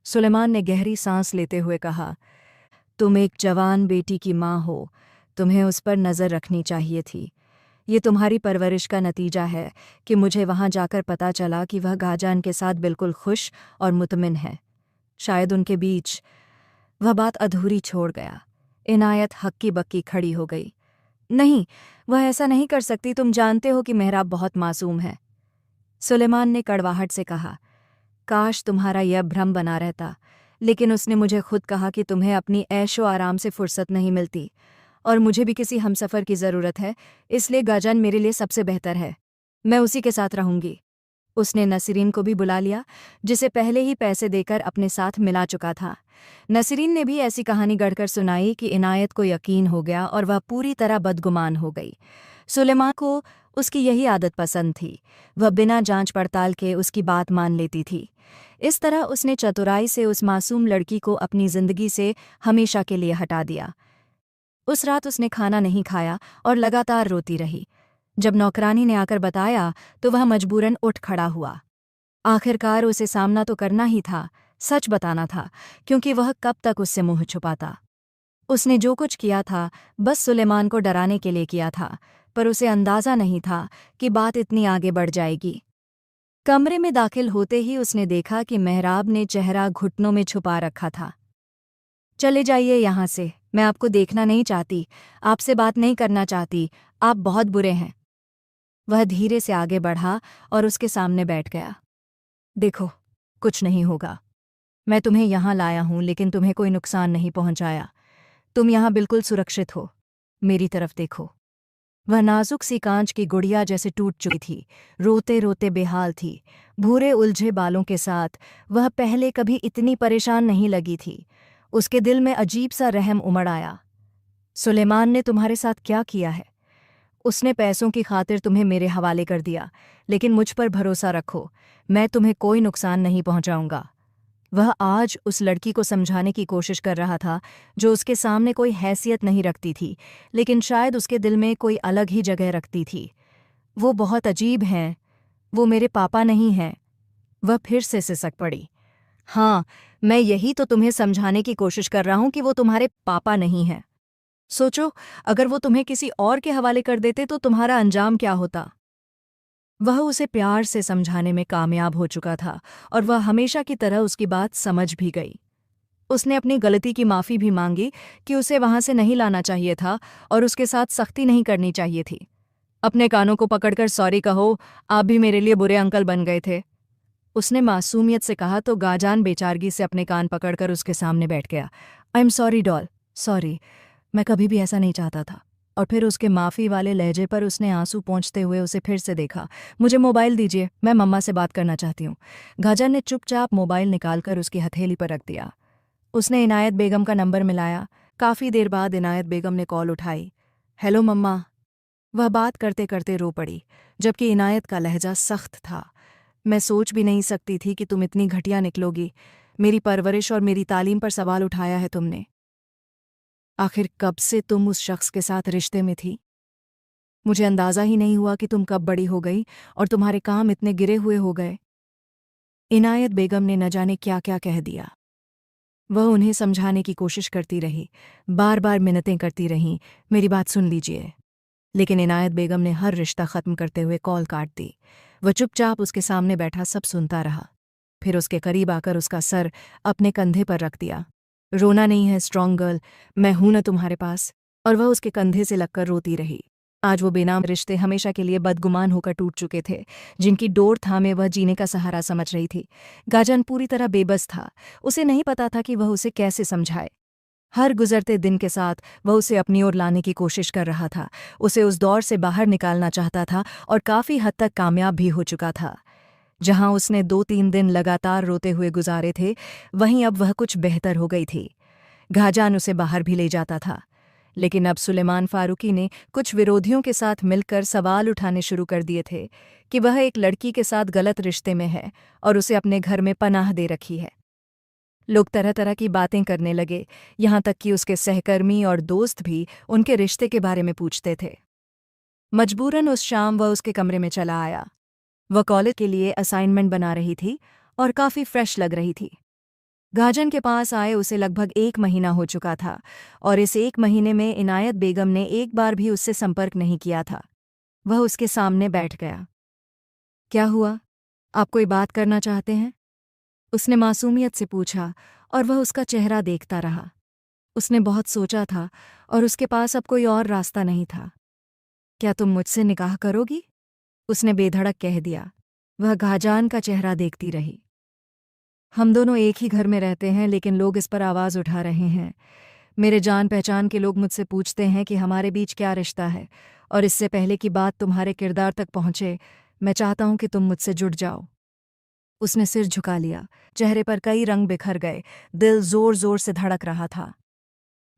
सुलेमान ने गहरी सांस लेते हुए कहा, तुम एक जवान बेटी की माँ हो, तुम्हें उस पर नज़र रखनी चाहिए थी। ये तुम्हारी परवरिश का नतीजा है कि मुझे वहाँ जाकर पता चला कि वह गाजान के साथ बिल्कुल खुश और मुतमिन है। शायद उनके बीच। वह बात अधूरी छोड़ गया। इनायत हक्की बक्की खड़ी हो गई। नहीं, वह ऐसा नहीं कर सकती, तुम जानते हो कि मेहराब बहुत मासूम है। सुलेमान ने कड़वाहट से कहा, काश तुम्हारा यह भ्रम बना रहता, लेकिन उसने मुझे खुद कहा कि तुम्हें अपनी ऐशो आराम से फुर्सत नहीं मिलती, और मुझे भी किसी हमसफ़र की ज़रूरत है, इसलिए गाजान मेरे लिए सबसे बेहतर है। मैं उसी के साथ रहूंगी। उसने नसीरीन को भी बुला लिया, जिसे पहले ही पैसे देकर अपने साथ मिला चुका था। नसीरीन ने भी ऐसी कहानी गढ़कर सुनाई कि इनायत को यकीन हो गया और वह पूरी तरह बदगुमान हो गई। सुलेमान को उसकी यही आदत पसंद थी, वह बिना जांच पड़ताल के उसकी बात मान लेती थी। इस तरह उसने चतुराई से उस मासूम लड़की को अपनी जिंदगी से हमेशा के लिए हटा दिया। उस रात उसने खाना नहीं खाया और लगातार रोती रही। जब नौकरानी ने आकर बताया तो वह मजबूरन उठ खड़ा हुआ। आखिरकार उसे सामना तो करना ही था, सच बताना था, क्योंकि वह कब तक उससे मुंह छुपाता। उसने जो कुछ किया था बस सुलेमान को डराने के लिए किया था, पर उसे अंदाज़ा नहीं था कि बात इतनी आगे बढ़ जाएगी। कमरे में दाखिल होते ही उसने देखा कि मेहराब ने चेहरा घुटनों में छुपा रखा था। चले जाइए यहाँ से, मैं आपको देखना नहीं चाहती, आपसे बात नहीं करना चाहती, आप बहुत बुरे हैं। वह धीरे से आगे बढ़ा और उसके सामने बैठ गया। देखो, कुछ नहीं होगा। मैं तुम्हें यहाँ लाया हूँ, लेकिन तुम्हें कोई नुकसान नहीं पहुँचाया। तुम यहाँ बिल्कुल सुरक्षित हो। मेरी तरफ देखो। वह नाजुक सी कांच की गुड़िया जैसे टूट चुकी थी, रोते रोते बेहाल थी। भूरे उलझे बालों के साथ वह पहले कभी इतनी परेशान नहीं लगी थी। उसके दिल में अजीब सा रहम उमड़ आया। सुलेमान ने तुम्हारे साथ क्या किया है? उसने पैसों की खातिर तुम्हें मेरे हवाले कर दिया, लेकिन मुझ पर भरोसा रखो, मैं तुम्हें कोई नुकसान नहीं पहुंचाऊंगा। वह आज उस लड़की को समझाने की कोशिश कर रहा था, जो उसके सामने कोई हैसियत नहीं रखती थी, लेकिन शायद उसके दिल में कोई अलग ही जगह रखती थी। वो बहुत अजीब हैं, वो मेरे पापा नहीं हैं। वह फिर से सिसक पड़ी। हाँ, मैं यही तो तुम्हें समझाने की कोशिश कर रहा हूं कि वो तुम्हारे पापा नहीं हैं। सोचो, अगर वो तुम्हें किसी और के हवाले कर देते तो तुम्हारा अंजाम क्या होता? वह उसे प्यार से समझाने में कामयाब हो चुका था और वह हमेशा की तरह उसकी बात समझ भी गई। उसने अपनी गलती की माफ़ी भी मांगी कि उसे वहां से नहीं लाना चाहिए था और उसके साथ सख्ती नहीं करनी चाहिए थी। अपने कानों को पकड़कर सॉरी कहो, आप भी मेरे लिए बुरे अंकल बन गए थे। उसने मासूमियत से कहा तो गाजान बेचारगी से अपने कान पकड़कर उसके सामने बैठ गया। I am sorry doll, sorry, मैं कभी भी ऐसा नहीं चाहता था। और फिर उसके माफ़ी वाले लहजे पर उसने आंसू पोंछते हुए उसे फिर से देखा। मुझे मोबाइल दीजिए, मैं मम्मा से बात करना चाहती हूँ। गाजान ने चुपचाप मोबाइल निकालकर उसकी हथेली पर रख दिया। उसने इनायत बेगम का नंबर मिलाया। काफ़ी देर बाद इनायत बेगम ने कॉल उठाई। हेलो मम्मा। वह बात करते करते रो पड़ी, जबकि इनायत का लहजा सख्त था। मैं सोच भी नहीं सकती थी कि तुम इतनी घटिया निकलोगी। मेरी परवरिश और मेरी तालीम पर सवाल उठाया है तुमने। आखिर कब से तुम उस शख्स के साथ रिश्ते में थी? मुझे अंदाज़ा ही नहीं हुआ कि तुम कब बड़ी हो गई और तुम्हारे काम इतने गिरे हुए हो गए। इनायत बेगम ने न जाने क्या क्या कह दिया। वह उन्हें समझाने की कोशिश करती रही, बार बार मिन्नतें करती रहीं, मेरी बात सुन लीजिए। लेकिन इनायत बेगम ने हर रिश्ता ख़त्म करते हुए कॉल काट दी। वह चुपचाप उसके सामने बैठा सब सुनता रहा। फिर उसके करीब आकर उसका सर अपने कंधे पर रख दिया। रोना नहीं है स्ट्रॉन्ग गर्ल, मैं हूं न तुम्हारे पास। और वह उसके कंधे से लगकर रोती रही। आज वो बेनाम रिश्ते हमेशा के लिए बदगुमान होकर टूट चुके थे, जिनकी डोर थामे वह जीने का सहारा समझ रही थी। गाजन पूरी तरह बेबस था। उसे नहीं पता था कि वह उसे कैसे समझाए। हर गुजरते दिन के साथ वह उसे अपनी ओर लाने की कोशिश कर रहा था, उसे उस दौर से बाहर निकालना चाहता था और काफ़ी हद तक कामयाब भी हो चुका था। जहां उसने 2-3 दिन लगातार रोते हुए गुजारे थे, वहीं अब वह कुछ बेहतर हो गई थी। घाजान उसे बाहर भी ले जाता था, लेकिन अब सुलेमान फारूकी ने कुछ विरोधियों के साथ मिलकर सवाल उठाने शुरू कर दिए थे कि वह एक लड़की के साथ गलत रिश्ते में है और उसे अपने घर में पनाह दे रखी है। लोग तरह तरह की बातें करने लगे, यहाँ तक कि उसके सहकर्मी और दोस्त भी उनके रिश्ते के बारे में पूछते थे। मजबूरन उस शाम वह उसके कमरे में चला आया। वह कॉलेज के लिए असाइनमेंट बना रही थी और काफ़ी फ्रेश लग रही थी। गाजन के पास आए उसे लगभग 1 महीना हो चुका था और इस 1 महीने में इनायत बेगम ने एक बार भी उससे संपर्क नहीं किया था। वह उसके सामने बैठ गया। क्या हुआ? आप कोई बात करना चाहते हैं? उसने मासूमियत से पूछा और वह उसका चेहरा देखता रहा। उसने बहुत सोचा था और उसके पास अब कोई और रास्ता नहीं था। क्या तुम मुझसे निकाह करोगी? उसने बेधड़क कह दिया। वह गाजान का चेहरा देखती रही। हम दोनों एक ही घर में रहते हैं, लेकिन लोग इस पर आवाज़ उठा रहे हैं। मेरे जान पहचान के लोग मुझसे पूछते हैं कि हमारे बीच क्या रिश्ता है, और इससे पहले कि बात तुम्हारे किरदार तक पहुंचे, मैं चाहता हूं कि तुम मुझसे जुड़ जाओ। उसने सिर झुका लिया। चेहरे पर कई रंग बिखर गए। दिल जोर जोर से धड़क रहा था।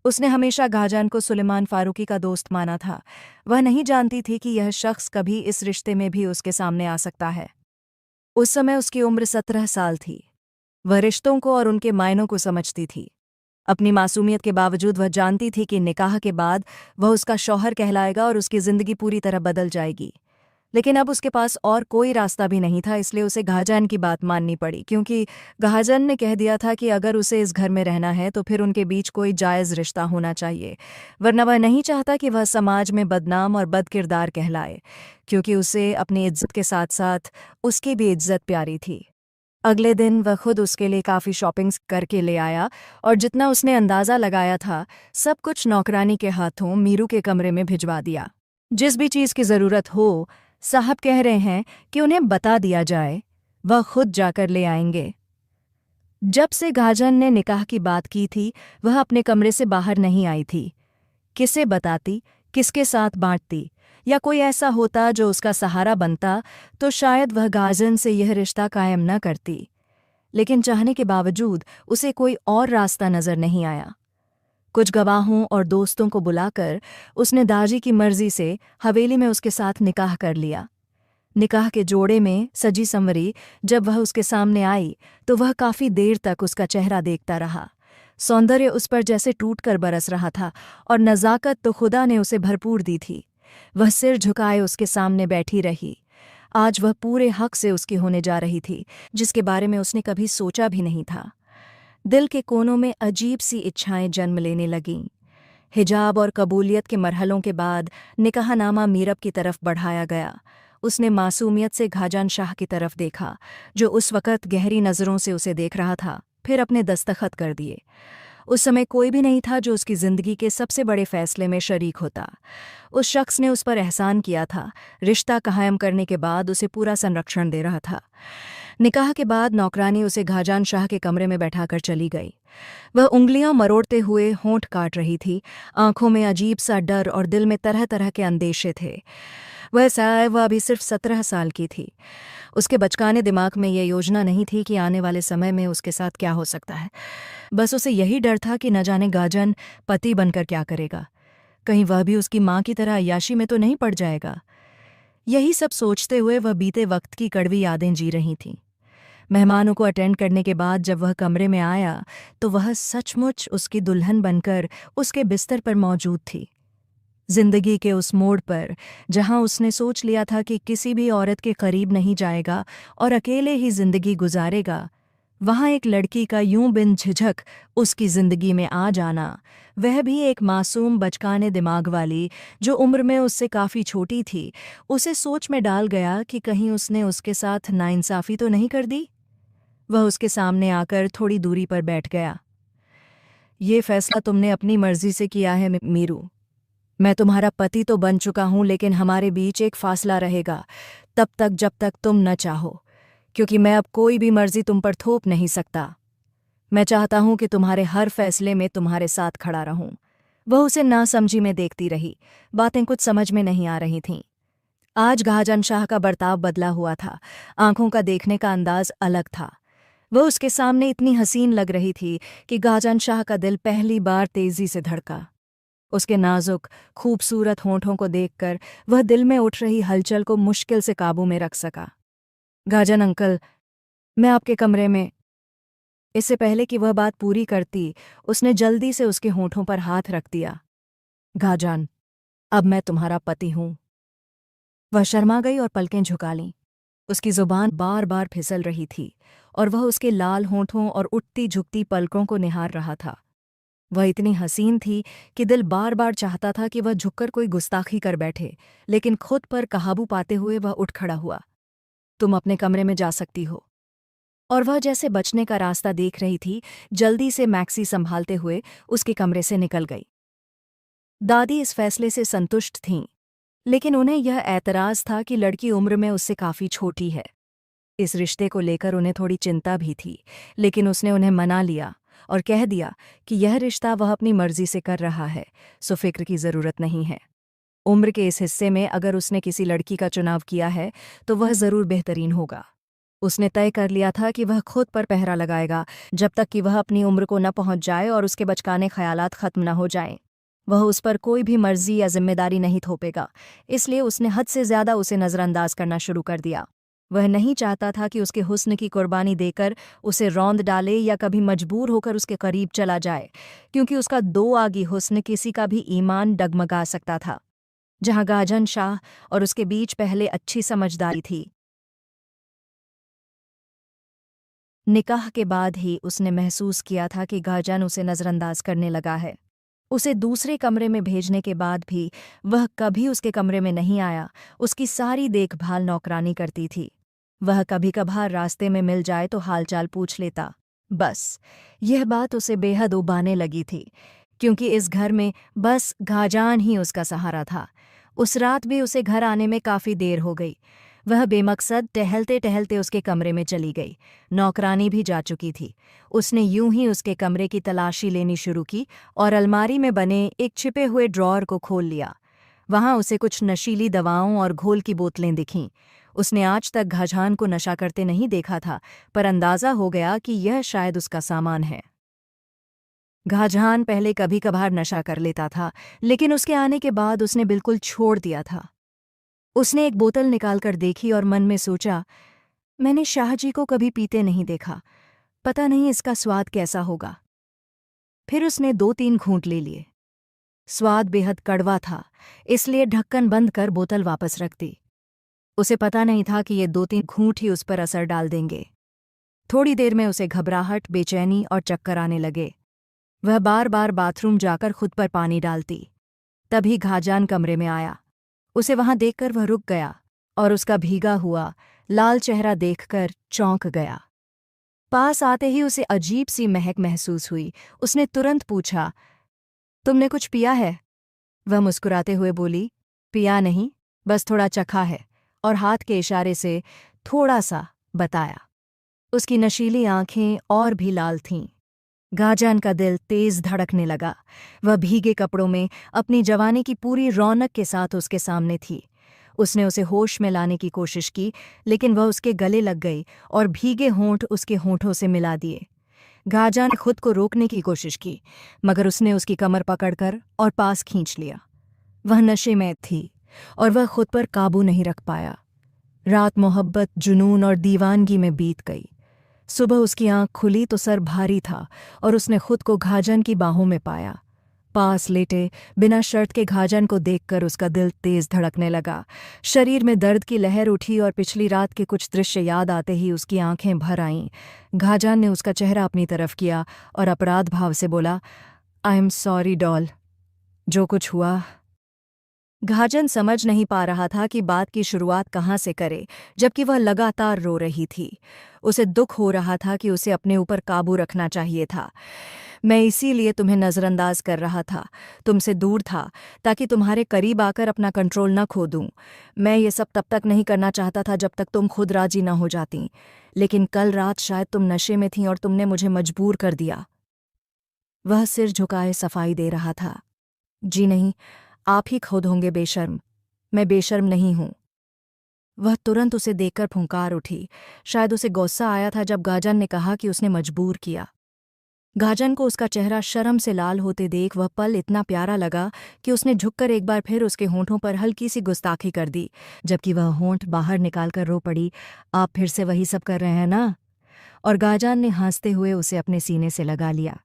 उसने हमेशा गाजान को सुलेमान फारूकी का दोस्त माना था। वह नहीं जानती थी कि यह शख्स कभी इस रिश्ते में भी उसके सामने आ सकता है। उस समय उसकी उम्र 17 साल थी। वह रिश्तों को और उनके मायनों को समझती थी। अपनी मासूमियत के बावजूद वह जानती थी कि निकाह के बाद वह उसका शौहर कहलाएगा और उसकी ज़िंदगी पूरी तरह बदल जाएगी। लेकिन अब उसके पास और कोई रास्ता भी नहीं था, इसलिए उसे गाहजान की बात माननी पड़ी, क्योंकि गाहजान ने कह दिया था कि अगर उसे इस घर में रहना है तो फिर उनके बीच कोई जायज़ रिश्ता होना चाहिए, वरना वह नहीं चाहता कि वह समाज में बदनाम और बदकिरदार कहलाए, क्योंकि उसे अपनी इज्जत के साथ साथ उसकी भी इज्जत प्यारी थी। अगले दिन वह खुद उसके लिए काफ़ी शॉपिंग्स करके ले आया और जितना उसने अंदाज़ा लगाया था, सब कुछ नौकरानी के हाथों मीरू के कमरे में भिजवा दिया। जिस भी चीज़ की ज़रूरत हो, साहब कह रहे हैं कि उन्हें बता दिया जाए, वह खुद जाकर ले आएंगे। जब से गाजन ने निकाह की बात की थी, वह अपने कमरे से बाहर नहीं आई थी। किसे बताती, किसके साथ बांटती, या कोई ऐसा होता जो उसका सहारा बनता, तो शायद वह गाजन से यह रिश्ता कायम न करती। लेकिन चाहने के बावजूद उसे कोई और रास्ता नजर नहीं आया। कुछ गवाहों और दोस्तों को बुलाकर उसने दाजी की मर्जी से हवेली में उसके साथ निकाह कर लिया। निकाह के जोड़े में सजी संवरी जब वह उसके सामने आई तो वह काफ़ी देर तक उसका चेहरा देखता रहा। सौंदर्य उस पर जैसे टूटकर बरस रहा था और नज़ाकत तो खुदा ने उसे भरपूर दी थी। वह सिर झुकाए उसके सामने बैठी रही। आज वह पूरे हक से उसकी होने जा रही थी, जिसके बारे में उसने कभी सोचा भी नहीं था। दिल के कोनों में अजीब सी इच्छाएं जन्म लेने लगीं। हिजाब और कबूलियत के मरहलों के बाद निकाहनामा मीरब की तरफ बढ़ाया गया। उसने मासूमियत से घाजान शाह की तरफ देखा, जो उस वक़्त गहरी नज़रों से उसे देख रहा था, फिर अपने दस्तखत कर दिए। उस समय कोई भी नहीं था जो उसकी ज़िंदगी के सबसे बड़े फ़ैसले में शरीक होता। उस शख्स ने उस पर एहसान किया था, रिश्ता कायम करने के बाद उसे पूरा संरक्षण दे रहा था। निकाह के बाद नौकरानी उसे घाजान शाह के कमरे में बैठाकर चली गई। वह उंगलियां मरोड़ते हुए होंठ काट रही थी। आंखों में अजीब सा डर और दिल में तरह तरह के अंदेशे थे। वह अभी सिर्फ 17 साल की थी। उसके बचकाने दिमाग में यह योजना नहीं थी कि आने वाले समय में उसके साथ क्या हो सकता है। बस उसे यही डर था कि न जाने गाजन पति बनकर क्या करेगा। कहीं वह भी उसकी माँ की तरह अय्याशी में तो नहीं पड़ जाएगा। यही सब सोचते हुए वह बीते वक्त की कड़वी यादें जी रही थीं। मेहमानों को अटेंड करने के बाद जब वह कमरे में आया तो वह सचमुच उसकी दुल्हन बनकर उसके बिस्तर पर मौजूद थी। जिंदगी के उस मोड़ पर जहां उसने सोच लिया था कि किसी भी औरत के करीब नहीं जाएगा और अकेले ही जिंदगी गुजारेगा, वहां एक लड़की का यूं बिन झिझक उसकी जिंदगी में आ जाना, वह भी एक मासूम बचकाने दिमाग वाली जो उम्र में उससे काफ़ी छोटी थी, उसे सोच में डाल गया कि कहीं उसने उसके साथ नाइंसाफ़ी तो नहीं कर दी। वह उसके सामने आकर थोड़ी दूरी पर बैठ गया। ये फैसला तुमने अपनी मर्जी से किया है मीरू। मैं तुम्हारा पति तो बन चुका हूं, लेकिन हमारे बीच एक फासला रहेगा, तब तक जब तक तुम न चाहो, क्योंकि मैं अब कोई भी मर्जी तुम पर थोप नहीं सकता। मैं चाहता हूं कि तुम्हारे हर फैसले में तुम्हारे साथ खड़ा रहूं। वह उसे नासमझी में देखती रही। बातें कुछ समझ में नहीं आ रही थीं। आज गाजन शाह का बर्ताव बदला हुआ था। आंखों का देखने का अंदाज अलग था। वह उसके सामने इतनी हसीन लग रही थी कि गाजन शाह का दिल पहली बार तेजी से धड़का। उसके नाजुक खूबसूरत होंठों को देखकर वह दिल में उठ रही हलचल को मुश्किल से काबू में रख सका। गाजन अंकल, मैं आपके कमरे में इससे पहले कि वह बात पूरी करती, उसने जल्दी से उसके होठों पर हाथ रख दिया। घाजान, अब मैं तुम्हारा पति हूं। वह शर्मा गई और पलकें झुका लीं। उसकी जुबान बार बार फिसल रही थी और वह उसके लाल होठों और उठती झुकती पलकों को निहार रहा था। वह इतनी हसीन थी कि दिल बार बार चाहता था कि वह झुककर कोई गुस्ताखी कर बैठे, लेकिन खुद पर काबू पाते हुए वह उठ खड़ा हुआ। तुम अपने कमरे में जा सकती हो। और वह जैसे बचने का रास्ता देख रही थी, जल्दी से मैक्सी संभालते हुए उसके कमरे से निकल गई। दादी इस फैसले से संतुष्ट थीं, लेकिन उन्हें यह ऐतराज़ था कि लड़की उम्र में उससे काफ़ी छोटी है। इस रिश्ते को लेकर उन्हें थोड़ी चिंता भी थी, लेकिन उसने उन्हें मना लिया और कह दिया कि यह रिश्ता वह अपनी मर्जी से कर रहा है, सो फिक्र की ज़रूरत नहीं है। उम्र के इस हिस्से में अगर उसने किसी लड़की का चुनाव किया है तो वह ज़रूर बेहतरीन होगा। उसने तय कर लिया था कि वह खुद पर पहरा लगाएगा जब तक कि वह अपनी उम्र को न पहुंच जाए और उसके बचकाने ख्यालात खत्म न हो जाएं। वह उस पर कोई भी मर्जी या जिम्मेदारी नहीं थोपेगा, इसलिए उसने हद से ज़्यादा उसे नज़रअंदाज करना शुरू कर दिया। वह नहीं चाहता था कि उसके हुस्न की कुर्बानी देकर उसे रौंद डाले या कभी मजबूर होकर उसके करीब चला जाए, क्योंकि उसका दो आगी हुस्न किसी का भी ईमान डगमगा सकता था। जहां गाजन शाह और उसके बीच पहले अच्छी समझदारी थी, निकाह के बाद ही उसने महसूस किया था कि गाजन उसे नज़रअंदाज करने लगा है। उसे दूसरे कमरे में भेजने के बाद भी वह कभी उसके कमरे में नहीं आया। उसकी सारी देखभाल नौकरानी करती थी। वह कभी कभार रास्ते में मिल जाए तो हालचाल पूछ लेता। बस यह बात उसे बेहद उबाने लगी थी, क्योंकि इस घर में बस घाजान ही उसका सहारा था। उस रात भी उसे घर आने में काफ़ी देर हो गई। वह बेमकसद टहलते टहलते उसके कमरे में चली गई। नौकरानी भी जा चुकी थी। उसने यूं ही उसके कमरे की तलाशी लेनी शुरू की और अलमारी में बने एक छिपे हुए ड्रॉअर को खोल लिया। वहां उसे कुछ नशीली दवाओं और घोल की बोतलें दिखीं। उसने आज तक घाजान को नशा करते नहीं देखा था, पर अंदाजा हो गया कि यह शायद उसका सामान है। घाजान पहले कभी कभार नशा कर लेता था, लेकिन उसके आने के बाद उसने बिल्कुल छोड़ दिया था। उसने एक बोतल निकालकर देखी और मन में सोचा, मैंने शाहजी को कभी पीते नहीं देखा, पता नहीं इसका स्वाद कैसा होगा। फिर उसने 2-3 घूंट ले लिए। स्वाद बेहद कड़वा था, इसलिए ढक्कन बंद कर बोतल वापस रख दी। उसे पता नहीं था कि ये 2-3 घूंट ही उस पर असर डाल देंगे। थोड़ी देर में उसे घबराहट, बेचैनी और चक्कर आने लगे। वह बार बार बाथरूम जाकर खुद पर पानी डालती। तभी घाजान कमरे में आया। उसे वहां देखकर वह रुक गया और उसका भीगा हुआ लाल चेहरा देखकर चौंक गया। पास आते ही उसे अजीब सी महक महसूस हुई। उसने तुरंत पूछा, तुमने कुछ पिया है? वह मुस्कुराते हुए बोली, पिया नहीं, बस थोड़ा चखा है, और हाथ के इशारे से थोड़ा सा बताया। उसकी नशीली आंखें और भी लाल थीं। गाजान का दिल तेज धड़कने लगा। वह भीगे कपड़ों में अपनी जवानी की पूरी रौनक के साथ उसके सामने थी। उसने उसे होश में लाने की कोशिश की, लेकिन वह उसके गले लग गई और भीगे होंठ उसके होंठों से मिला दिए। गाजा ने खुद को रोकने की कोशिश की, मगर उसने उसकी कमर पकड़कर और पास खींच लिया। वह नशे में थी और वह खुद पर काबू नहीं रख पाया। रात मोहब्बत, जुनून और दीवानगी में बीत गई। सुबह उसकी आंख खुली तो सर भारी था और उसने खुद को घाजन की बाहों में पाया। पास लेटे बिना शर्त के घाजन को देखकर उसका दिल तेज धड़कने लगा। शरीर में दर्द की लहर उठी और पिछली रात के कुछ दृश्य याद आते ही उसकी आंखें भर आईं। घाजन ने उसका चेहरा अपनी तरफ किया और अपराध भाव से बोला, आई एम सॉरी डॉल, जो कुछ हुआ। घाजन समझ नहीं पा रहा था कि बात की शुरुआत कहाँ से करे, जबकि वह लगातार रो रही थी। उसे दुख हो रहा था कि उसे अपने ऊपर काबू रखना चाहिए था। मैं इसीलिए तुम्हें नज़रअंदाज कर रहा था, तुमसे दूर था, ताकि तुम्हारे करीब आकर अपना कंट्रोल न खो दूं। मैं ये सब तब तक नहीं करना चाहता था जब तक तुम खुद राजी न हो जाती, लेकिन कल रात शायद तुम नशे में थीं और तुमने मुझे मजबूर कर दिया। वह सिर झुकाए सफाई दे रहा था। जी नहीं, आप ही खुद होंगे बेशर्म, मैं बेशर्म नहीं हूं। वह तुरंत उसे देखकर फुंकार उठी। शायद उसे गुस्सा आया था जब गाजन ने कहा कि उसने मजबूर किया। गाजन को उसका चेहरा शर्म से लाल होते देख वह पल इतना प्यारा लगा कि उसने झुककर एक बार फिर उसके होंठों पर हल्की सी गुस्ताखी कर दी, जबकि वह होंठ बाहर निकालकर रो पड़ी, आप फिर से वही सब कर रहे हैं ना? और गाजान ने हंसते हुए उसे अपने सीने से लगा लिया।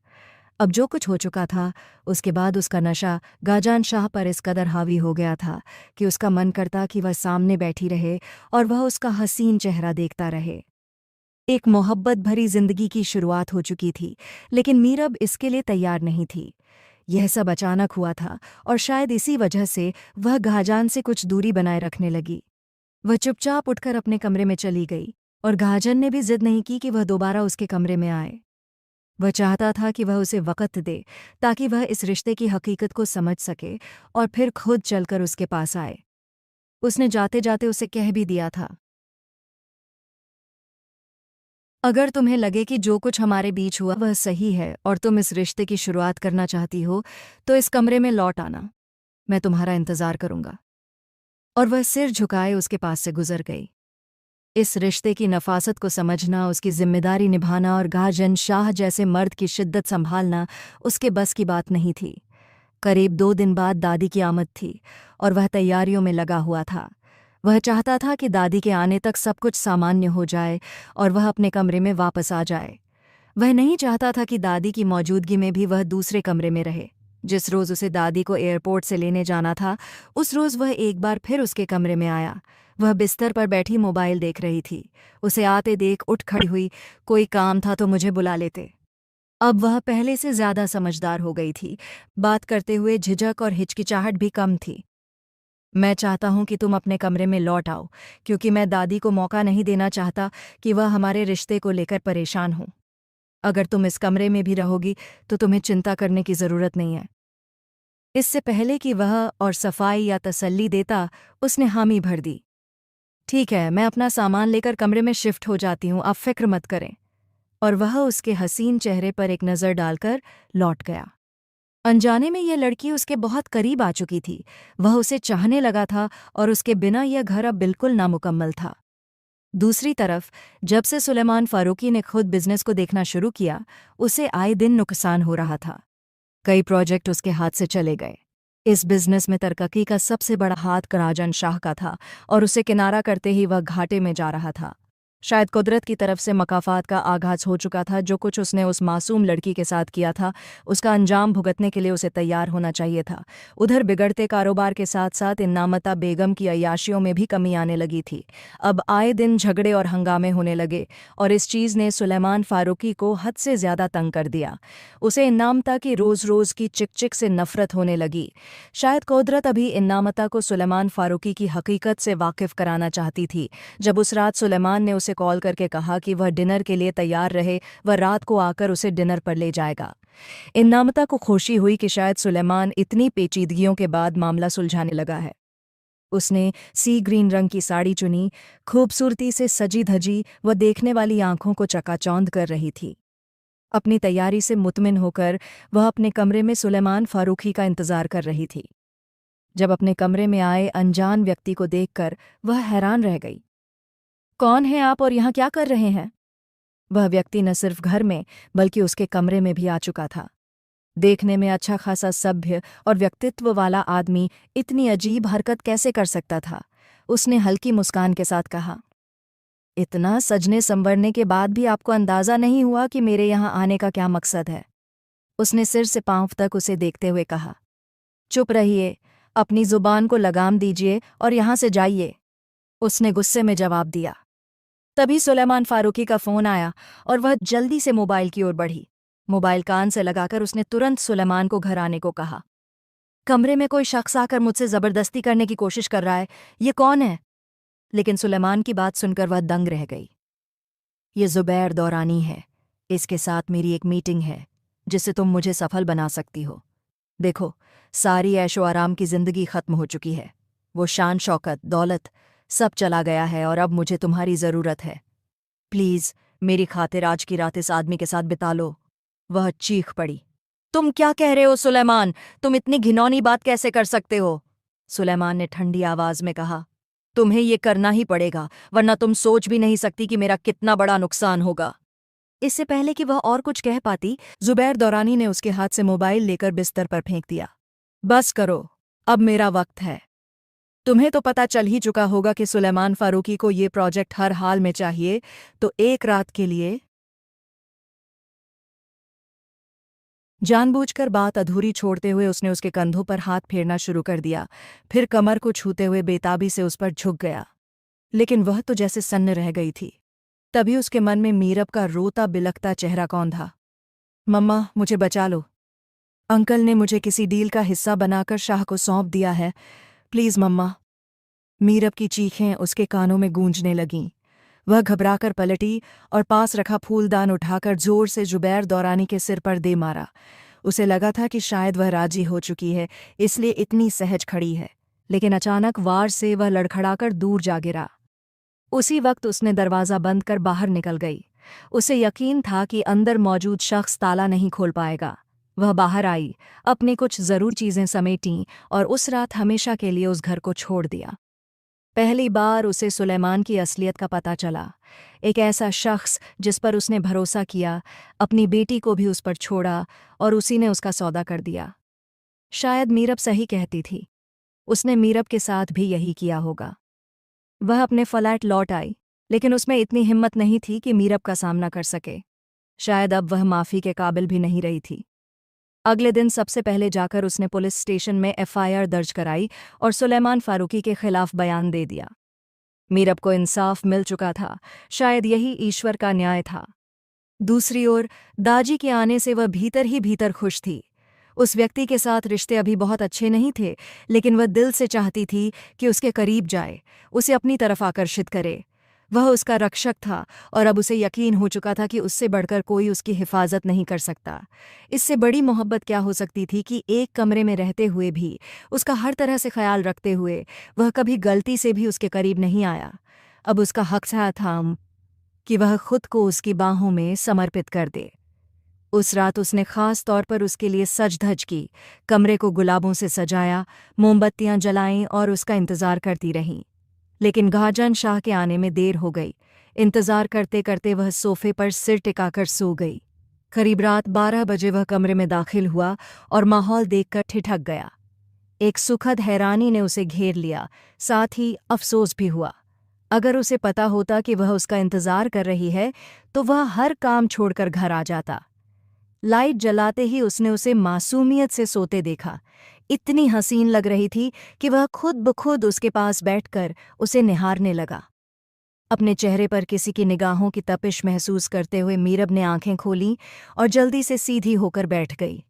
अब जो कुछ हो चुका था, उसके बाद उसका नशा गाजान शाह पर इस कदर हावी हो गया था कि उसका मन करता कि वह सामने बैठी रहे और वह उसका हसीन चेहरा देखता रहे। एक मोहब्बत भरी जिंदगी की शुरुआत हो चुकी थी, लेकिन मीरब इसके लिए तैयार नहीं थी। यह सब अचानक हुआ था और शायद इसी वजह से वह गाजान से कुछ दूरी बनाए रखने लगी। वह चुपचाप उठकर अपने कमरे में चली गई और गाजन ने भी जिद नहीं की कि वह दोबारा उसके कमरे में आए। वह चाहता था कि वह उसे वक़्त दे ताकि वह इस रिश्ते की हकीकत को समझ सके और फिर खुद चलकर उसके पास आए। उसने जाते जाते उसे कह भी दिया था, अगर तुम्हें लगे कि जो कुछ हमारे बीच हुआ वह सही है और तुम इस रिश्ते की शुरुआत करना चाहती हो, तो इस कमरे में लौट आना। मैं तुम्हारा इंतज़ार करूंगा। और वह सिर झुकाए उसके पास से गुजर गई। इस रिश्ते की नफासत को समझना, उसकी जिम्मेदारी निभाना और गाजन शाह जैसे मर्द की शिद्दत संभालना उसके बस की बात नहीं थी। करीब 2 दिन बाद दादी की आमद थी और वह तैयारियों में लगा हुआ था। वह चाहता था कि दादी के आने तक सब कुछ सामान्य हो जाए और वह अपने कमरे में वापस आ जाए। वह नहीं चाहता था कि दादी की मौजूदगी में भी वह दूसरे कमरे में रहे। जिस रोज़ उसे दादी को एयरपोर्ट से लेने जाना था, उस रोज़ वह एक बार फिर उसके कमरे में आया। वह बिस्तर पर बैठी मोबाइल देख रही थी। उसे आते देख उठ खड़ी हुई, कोई काम था तो मुझे बुला लेते। अब वह पहले से ज़्यादा समझदार हो गई थी। बात करते हुए झिझक और हिचकिचाहट भी कम थी। मैं चाहता हूं कि तुम अपने कमरे में लौट आओ, क्योंकि मैं दादी को मौका नहीं देना चाहता कि वह हमारे रिश्ते को लेकर परेशान हो। अगर तुम इस कमरे में भी रहोगी तो तुम्हें चिंता करने की ज़रूरत नहीं है। इससे पहले कि वह और सफाई या तसल्ली देता, उसने हामी भर दी। ठीक है, मैं अपना सामान लेकर कमरे में शिफ्ट हो जाती हूँ, आप फिक्र मत करें। और वह उसके हसीन चेहरे पर एक नज़र डालकर लौट गया। अनजाने में यह लड़की उसके बहुत करीब आ चुकी थी। वह उसे चाहने लगा था और उसके बिना यह घर अब बिल्कुल नामुकम्मल था। दूसरी तरफ, जब से सुलेमान फारूकी ने खुद बिजनेस को देखना शुरू किया, उसे आए दिन नुकसान हो रहा था। कई प्रोजेक्ट उसके हाथ से चले गए। इस बिजनेस में तरक्की का सबसे बड़ा हाथ कराजन शाह का था और उसे किनारा करते ही वह घाटे में जा रहा था। शायद कुदरत की तरफ से मकाफात का आगाज हो चुका था। जो कुछ उसने उस मासूम लड़की के साथ किया था, उसका अंजाम भुगतने के लिए उसे तैयार होना चाहिए था। उधर बिगड़ते कारोबार के साथ साथ इन नामता बेगम की अय्याशियों में भी कमी आने लगी थी। अब आए दिन झगड़े और हंगामे होने लगे और इस चीज़ ने सुलेमान फारूकी को हद से ज़्यादा तंग कर दिया। उसे इन्नामता की रोज़-रोज़ की चिक-चिक से नफरत होने लगी। शायद कुदरत अभी इन्नामता को सुलेमान फारूकी की हकीकत से वाकिफ कराना चाहती थी। जब उस रात सुलेमान ने उसे कॉल करके कहा कि वह डिनर के लिए तैयार रहे, वह रात को आकर उसे डिनर पर ले जाएगा। इन्नामता को खुशी हुई कि शायद सुलेमान इतनी पेचीदगियों के बाद मामला सुलझाने लगा है। उसने सी ग्रीन रंग की साड़ी चुनी। खूबसूरती से सजी धजी वह देखने वाली आंखों को चकाचौंध कर रही थी। अपनी तैयारी से मुतमिन होकर वह अपने कमरे में सुलेमान फारूकी का इंतजार कर रही थी। जब अपने कमरे में आए अनजान व्यक्ति को देखकर वह हैरान रह गई। कौन हैं आप और यहाँ क्या कर रहे हैं? वह व्यक्ति न सिर्फ घर में बल्कि उसके कमरे में भी आ चुका था। देखने में अच्छा खासा सभ्य और व्यक्तित्व वाला आदमी इतनी अजीब हरकत कैसे कर सकता था? उसने हल्की मुस्कान के साथ कहा, इतना सजने संवरने के बाद भी आपको अंदाज़ा नहीं हुआ कि मेरे यहाँ आने का क्या मकसद है? उसने सिर से पांव तक उसे देखते हुए कहा। चुप रहिए, अपनी जुबान को लगाम दीजिए और यहाँ से जाइए, उसने गुस्से में जवाब दिया। तभी सुलेमान फारूकी का फ़ोन आया और वह जल्दी से मोबाइल की ओर बढ़ी। मोबाइल कान से लगाकर उसने तुरंत सुलेमान को घर आने को कहा। कमरे में कोई शख्स आकर मुझसे ज़बरदस्ती करने की कोशिश कर रहा है, ये कौन है? लेकिन सुलेमान की बात सुनकर वह दंग रह गई। ये ज़ुबैर दौरानी है। इसके साथ मेरी एक मीटिंग है जिससे तुम मुझे सफल बना सकती हो। देखो, सारी ऐशो आराम की ज़िंदगी ख़त्म हो चुकी है। वो शान शौकत, दौलत सब चला गया है और अब मुझे तुम्हारी ज़रूरत है। प्लीज़ मेरी खातिर आज की रात इस आदमी के साथ बिता लो। वह चीख पड़ी। तुम क्या कह रहे हो सुलेमान? तुम इतनी घिनौनी बात कैसे कर सकते हो? सुलेमान ने ठंडी आवाज़ में कहा। तुम्हें ये करना ही पड़ेगा, वरना तुम सोच भी नहीं सकती कि मेरा कितना बड़ा नुकसान होगा। इससे पहले कि वह और कुछ कह पाती, ज़ुबैर दौरानी ने उसके हाथ से मोबाइल लेकर बिस्तर पर फेंक दिया। बस करो, अब मेरा वक्त है। तुम्हें तो पता चल ही चुका होगा कि सुलेमान फारूकी को ये प्रोजेक्ट हर हाल में चाहिए, तो एक रात के लिए जानबूझकर बात अधूरी छोड़ते हुए उसने उसके कंधों पर हाथ फेरना शुरू कर दिया, फिर कमर को छूते हुए बेताबी से उस पर झुक गया। लेकिन वह तो जैसे सन्न रह गई थी। तभी उसके मन में मीरब का रोता बिलखता चेहरा कौन था। मम्मा, मुझे बचा लो। अंकल ने मुझे किसी डील का हिस्सा बनाकर शाह को सौंप दिया है, प्लीज मम्मा। मीरब की चीखें उसके कानों में गूंजने लगीं। वह घबराकर पलटी और पास रखा फूलदान उठाकर जोर से जुबैर दौरानी के सिर पर दे मारा। उसे लगा था कि शायद वह राजी हो चुकी है, इसलिए इतनी सहज खड़ी है, लेकिन अचानक वार से वह लड़खड़ाकर दूर जा गिरा। उसी वक्त उसने दरवाज़ा बंद कर बाहर निकल गई। उसे यकीन था कि अंदर मौजूद शख्स ताला नहीं खोल पाएगा। वह बाहर आई, अपनी कुछ ज़रूर चीज़ें समेटीं और उस रात हमेशा के लिए उस घर को छोड़ दिया। पहली बार उसे सुलेमान की असलियत का पता चला। एक ऐसा शख्स जिस पर उसने भरोसा किया, अपनी बेटी को भी उस पर छोड़ा और उसी ने उसका सौदा कर दिया। शायद मीरब सही कहती थी। उसने मीरब के साथ भी यही किया होगा। वह अपने फ्लैट लौट आई, लेकिन उसमें इतनी हिम्मत नहीं थी कि मीरब का सामना कर सके। शायद अब वह माफ़ी के काबिल भी नहीं रही थी। अगले दिन सबसे पहले जाकर उसने पुलिस स्टेशन में एफआईआर दर्ज कराई और सुलेमान फारूकी के खिलाफ बयान दे दिया। मीरब को इंसाफ मिल चुका था, शायद यही ईश्वर का न्याय था। दूसरी ओर दाजी के आने से वह भीतर ही भीतर खुश थी। उस व्यक्ति के साथ रिश्ते अभी बहुत अच्छे नहीं थे, लेकिन वह दिल से चाहती थी कि उसके करीब जाए, उसे अपनी तरफ आकर्षित करे। वह उसका रक्षक था और अब उसे यकीन हो चुका था कि उससे बढ़कर कोई उसकी हिफाजत नहीं कर सकता। इससे बड़ी मोहब्बत क्या हो सकती थी कि एक कमरे में रहते हुए भी, उसका हर तरह से ख्याल रखते हुए, वह कभी गलती से भी उसके करीब नहीं आया। अब उसका हक था कि वह खुद को उसकी बाहों में समर्पित कर दे। उस रात उसने ख़ास तौर पर उसके लिए सज-धज की, कमरे को गुलाबों से सजाया, मोमबत्तियां जलाईं और उसका इंतज़ार करती रहीं। लेकिन गाजन शाह के आने में देर हो गई। इंतज़ार करते करते वह सोफे पर सिर टिकाकर सो गई। करीब रात 12 बजे वह कमरे में दाखिल हुआ और माहौल देखकर ठिठक गया। एक सुखद हैरानी ने उसे घेर लिया, साथ ही अफसोस भी हुआ। अगर उसे पता होता कि वह उसका इंतज़ार कर रही है, तो वह हर काम छोड़कर घर आ जाता। लाइट जलाते ही उसने उसे मासूमियत से सोते देखा। इतनी हसीन लग रही थी कि वह खुद ब खुद उसके पास बैठकर उसे निहारने लगा। अपने चेहरे पर किसी की निगाहों की तपिश महसूस करते हुए मीरब ने आंखें खोलीं और जल्दी से सीधी होकर बैठ गई।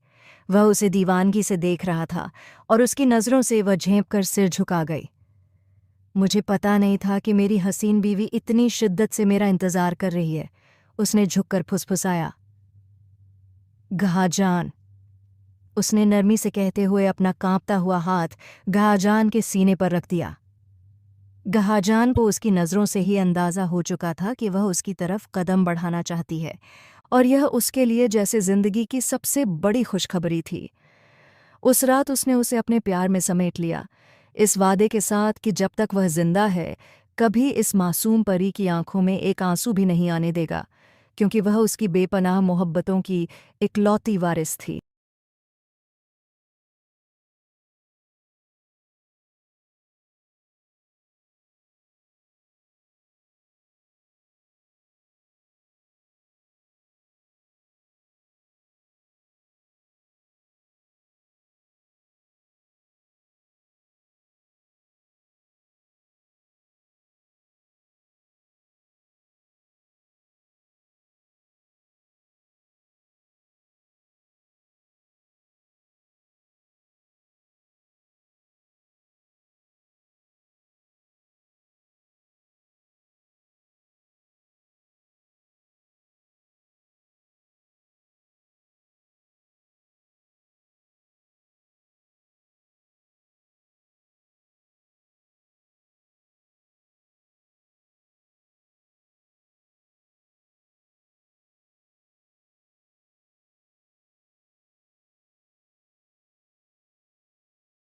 वह उसे दीवानगी से देख रहा था और उसकी नज़रों से वह झेंप कर सिर झुका गई। मुझे पता नहीं था कि मेरी हसीन बीवी इतनी शिद्दत से मेरा इंतज़ार कर रही है, उसने झुककर फुसफुसाया। घाजान, उसने नरमी से कहते हुए अपना कांपता हुआ हाथ घाजान के सीने पर रख दिया। घाजान को उसकी नज़रों से ही अंदाज़ा हो चुका था कि वह उसकी तरफ कदम बढ़ाना चाहती है, और यह उसके लिए जैसे ज़िंदगी की सबसे बड़ी खुशखबरी थी। उस रात उसने उसे अपने प्यार में समेट लिया, इस वादे के साथ कि जब तक वह जिंदा है, कभी इस मासूम परी की आंखों में एक आंसू भी नहीं आने देगा, क्योंकि वह उसकी बेपनाह मोहब्बतों की इकलौती वारिस थी।